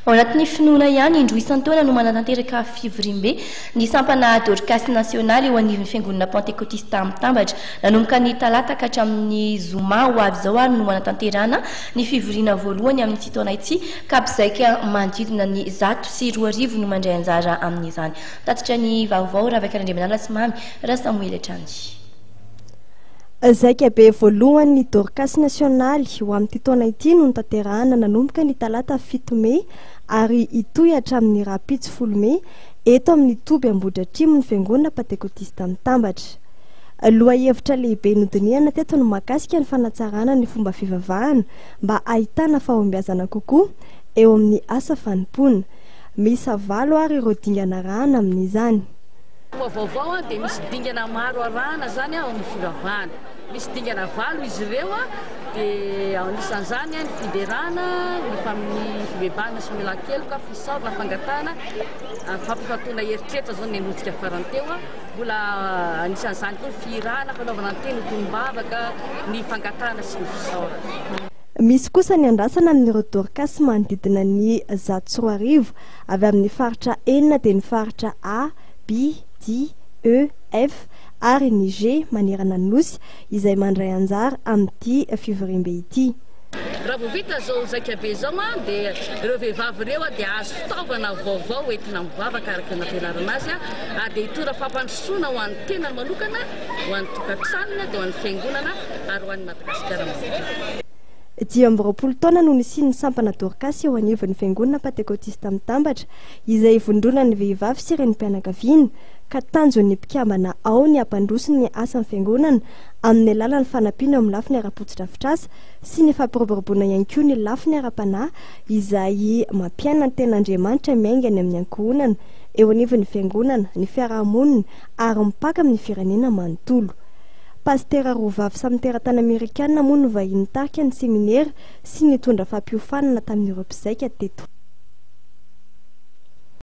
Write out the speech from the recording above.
Ao anatin'ny finoana ihany indroa isan-taona no manatanteraka fivorimbe ny sampana dorcas nasionaly eo anivon'ny fiangonana pentekotista Mitambatra. Nanomboka ny talata ka hatramin'ny zoma ho avy izao ary no manatanterana ny fivoriana voalohany amin'ity taona ity ka mpizaika manodidina ny 104 no mandray anjara amin'izany. Tatitra ny vaovao Ravakarandriamanala sy Mamy Samuel Etrandy. Zaika be voalohany dorcas nasionaly ho amin'ity taona ity no notanterahana nanomboka ny talata 7 Mey ary itoy hatramin'ny rapitsy 10 Mey eto amin'ny Toby Ambodratimo ny fiangonana pentekotista Mitambatra. Loha hevitra lehibe nodinihana teto no mahakasika ny fanatsarana ny fomba fivavahana mba ahitana fahombiazana kokoa eo amin'ny asa fanimpona. Misy avalo ary ireo dingana rahana amin'izany. Vaovao dia misy dingana maro arahana zany ao amin'ny fivavahana. Misy dingana valo izy ireo dia anisan'izany ny fiderana, ny fibebahana sy milan-keloka, fisaorana, fangatana, fampifatoana heritreritra zao ny anotsika farany teo. Mbola anisan'izany koa firana, fanaovana teny tombavaka, ny fangatana sy ny fisaorana. Misy kosa ny andrasana amin'ireo dorcas manodidina ny 104 avy amin'ny faritra enina dia ny faritra A, B, D, E, F ary ny G manerana ny nosy izay mandray anjara amin'ity fivorimbe ity. Raha vao vita zao zaika be zao dia ireo vehivavy ireo dia azo fitaovana vaovao entina mivavaka araka ny ampianarana azy dia hitora fampandrosoana ho an'ny tenany manokana, ho an'ny tokantranony dia ho an'ny fiangonana ary ho an'ny Madagasikara manokana. 10 taona no nisian'ny sampana dorcas eo anivon'ny fiangonana pentekotista Mitambatra izay vondrona ny vehivavy sy renim-pianakaviana ka tanjon'ny mpikambana ao ny ampandrosony ny asan'ny fiangonana amin'ny alalan'ny fanampiana amin'ny lafiny ara-potsi-drafitrasa sy ny fampiroboroboana ihany koa ny lafiny ara-panahy izay mampiana ny ten'Andriamanitra miaingany amin'ny ankohonana eo anivon'ny fiangonana, ny fiarahamonina ary mipaka amin'ny firenena manontolo. Pastera Rovavy samy teratany Amerikanina moa no vahiny tarika ny seminaire sy nitondra fampiofanana tamin'ireo mpizaika teto.